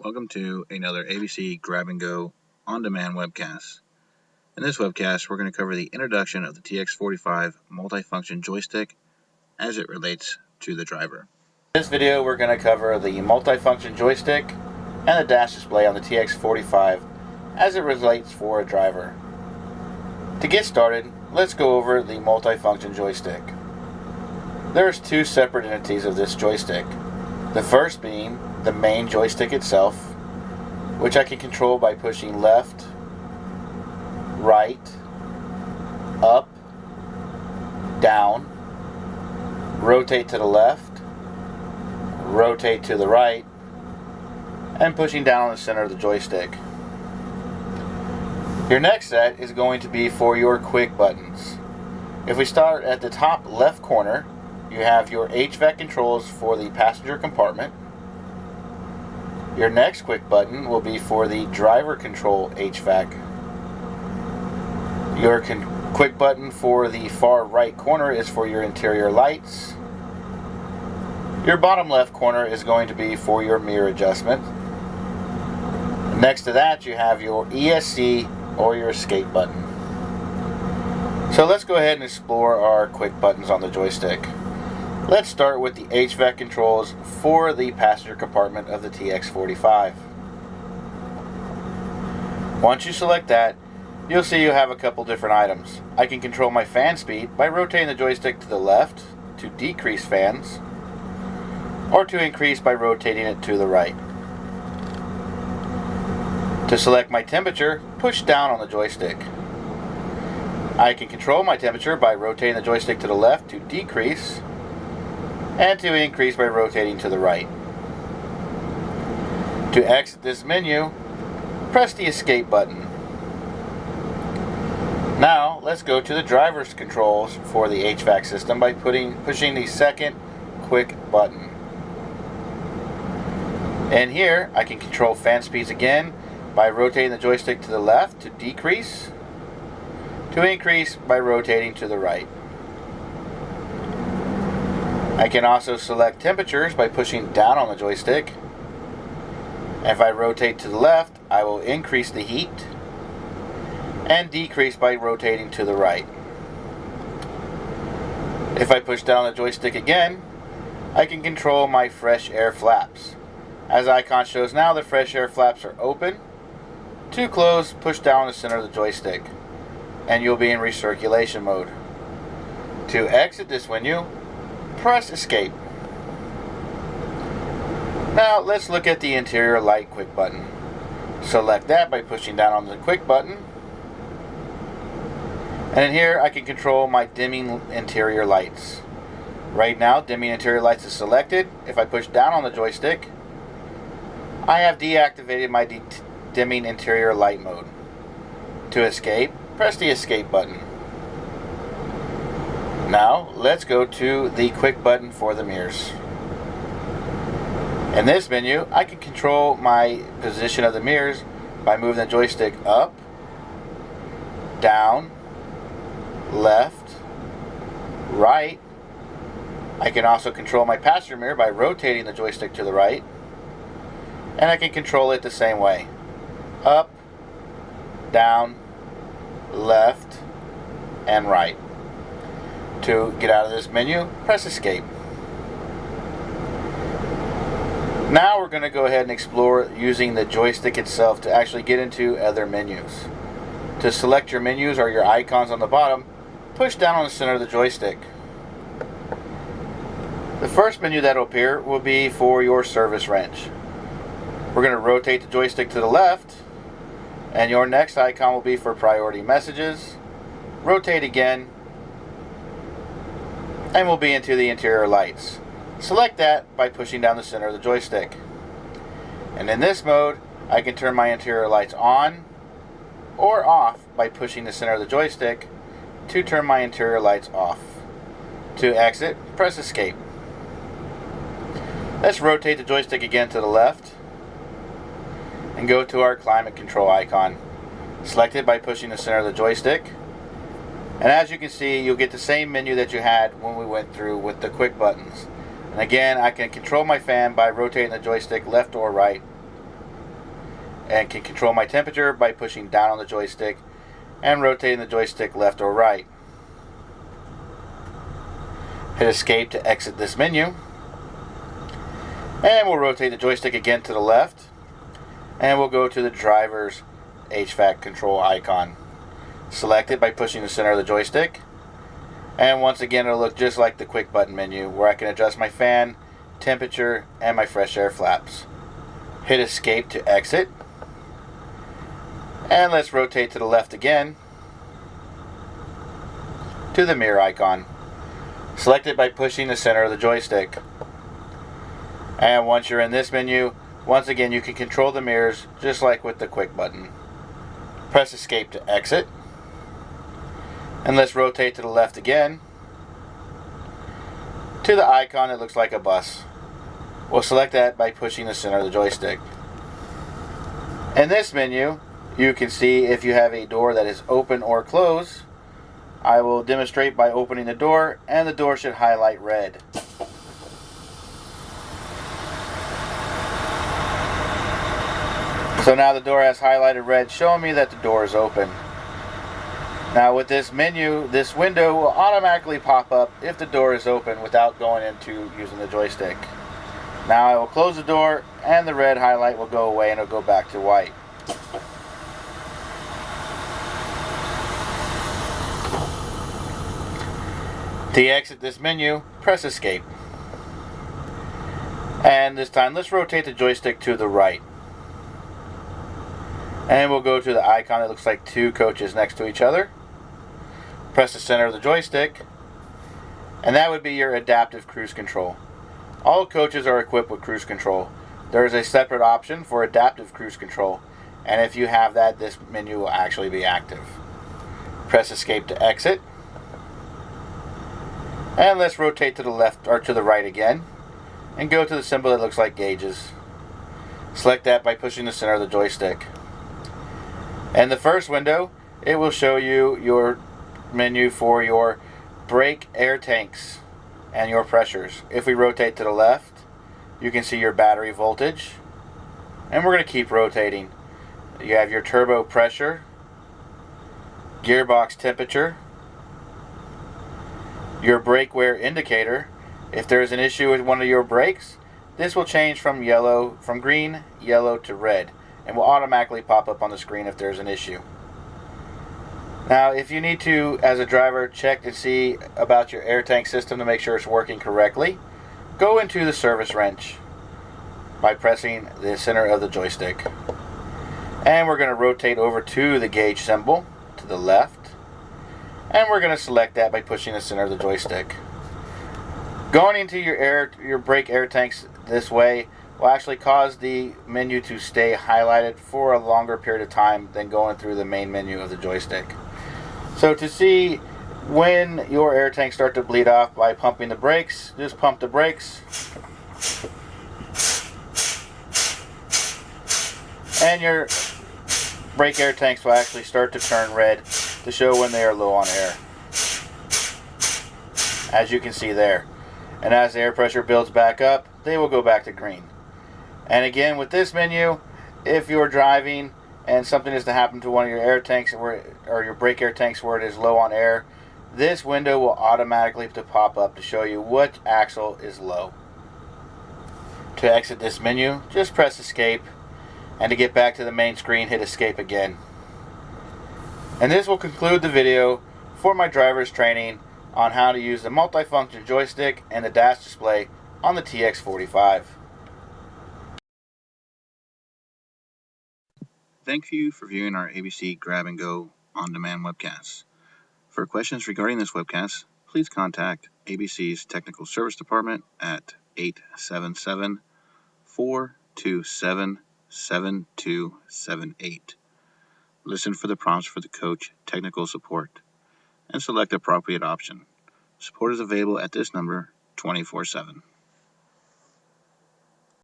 Welcome to another ABC Grab-and-Go on-demand webcast. In this webcast, we're going to cover the introduction of the TX45 multifunction joystick as it relates to the driver. In this video, we're going to cover the multifunction joystick and the dash display on the TX45 as it relates for a driver. To get started, let's go over the multifunction joystick. There's two separate entities of this joystick. The first being the main joystick itself, which I can control by pushing left, right, up, down, rotate to the left, rotate to the right, and pushing down on the center of the joystick. Your next set is going to be for your quick buttons. If we start at the top left corner, you have your HVAC controls for the passenger compartment. Your next quick button will be for the driver control HVAC. Your quick button for the far right corner is for your interior lights. Your bottom left corner is going to be for your mirror adjustment. Next to that, you have your ESC or your escape button. So let's go ahead and explore our quick buttons on the joystick. Let's start with the HVAC controls for the passenger compartment of the TX45. Once you select that, you'll see you have a couple different items. I can control my fan speed by rotating the joystick to the left to decrease fans, or to increase by rotating it to the right. To select my temperature, push down on the joystick. I can control my temperature by rotating the joystick to the left to decrease, and to increase by rotating to the right. To exit this menu, press the escape button. Now let's go to the driver's controls for the HVAC system by pushing the second quick button. And here I can control fan speeds again by rotating the joystick to the left to decrease, to increase by rotating to the right. I can also select temperatures by pushing down on the joystick. If I rotate to the left, I will increase the heat, and decrease by rotating to the right. If I push down the joystick again, I can control my fresh air flaps. As the icon shows now, the fresh air flaps are open. To close, push down the center of the joystick, and you'll be in recirculation mode. To exit this menu, press escape. Now let's look at the interior light quick button. Select that by pushing down on the quick button. And in here I can control my dimming interior lights. Right now dimming interior lights is selected. If I push down on the joystick, I have deactivated my dimming interior light mode. To escape, press the escape button. Now let's go to the quick button for the mirrors. In this menu, I can control my position of the mirrors by moving the joystick up, down, left, right. I can also control my passenger mirror by rotating the joystick to the right, and I can control it the same way: up, down, left, and right. To get out of this menu, press escape. Now we're going to go ahead and explore using the joystick itself to actually get into other menus. To select your menus or your icons on the bottom, push down on the center of the joystick. The first menu that will appear will be for your service wrench. We're going to rotate the joystick to the left, and your next icon will be for priority messages. Rotate again, and we'll be into the interior lights. Select that by pushing down the center of the joystick. And in this mode, I can turn my interior lights on or off by pushing the center of the joystick to turn my interior lights off. To exit, press escape. Let's rotate the joystick again to the left and go to our climate control icon. Select it by pushing the center of the joystick. And as you can see, you'll get the same menu that you had when we went through with the quick buttons. And again, I can control my fan by rotating the joystick left or right. and can control my temperature by pushing down on the joystick and rotating the joystick left or right. Hit escape to exit this menu, and we'll rotate the joystick again to the left, and we'll go to the driver's HVAC control icon. Select it by pushing the center of the joystick, and once again it'll look just like the quick button menu where I can adjust my fan, temperature, and my fresh air flaps. Hit escape to exit, and let's rotate to the left again to the mirror icon. Select it by pushing the center of the joystick. And once you're in this menu, once again you can control the mirrors just like with the quick button. Press escape to exit, and let's rotate to the left again to the icon that looks like a bus. We'll select that by pushing the center of the joystick. In this menu, you can see if you have a door that is open or closed. I will demonstrate by opening the door, and the door should highlight red. So now the door has highlighted red, showing me that the door is open. Now with this menu, this window will automatically pop up if the door is open without going into using the joystick. Now I will close the door, and the red highlight will go away and it'll go back to white. To exit this menu, press escape. And this time let's rotate the joystick to the right. And we'll go to the icon that looks like two coaches next to each other. Press the center of the joystick, and that would be your adaptive cruise control. All coaches are equipped with cruise control. There is a separate option for adaptive cruise control, and if you have that, this menu will actually be active. Press escape to exit. And let's rotate to the left or to the right again and go to the symbol that looks like gauges. Select that by pushing the center of the joystick. In the first window, it will show you your menu for your brake air tanks and your pressures. If we rotate to the left, you can see your battery voltage, and we're going to keep rotating. You have your turbo pressure, gearbox temperature, your brake wear indicator. If there is an issue with one of your brakes, this will change from green, yellow to red, and will automatically pop up on the screen if there's an issue. Now, if you need to, as a driver, check to see about your air tank system to make sure it's working correctly, go into the service wrench by pressing the center of the joystick. And we're going to rotate over to the gauge symbol to the left, and we're going to select that by pushing the center of the joystick. Going into your brake air tanks this way will actually cause the menu to stay highlighted for a longer period of time than going through the main menu of the joystick. So to see when your air tanks start to bleed off by pumping the brakes, just pump the brakes, and your brake air tanks will actually start to turn red to show when they are low on air, as you can see there. And as the air pressure builds back up, they will go back to green. And again, with this menu, if you're driving and something is to happen to one of your air tanks or your brake air tanks where it is low on air, this window will automatically pop up to show you which axle is low. To exit this menu, just press escape, and to get back to the main screen, hit escape again. And this will conclude the video for my driver's training on how to use the multifunction joystick and the dash display on the TX45. Thank you for viewing our ABC Grab-N-Go on-demand webcast. For questions regarding this webcast, please contact ABC's Technical Service Department at 877-427-7278. Listen for the prompts for the coach technical support and select the appropriate option. Support is available at this number 24/7.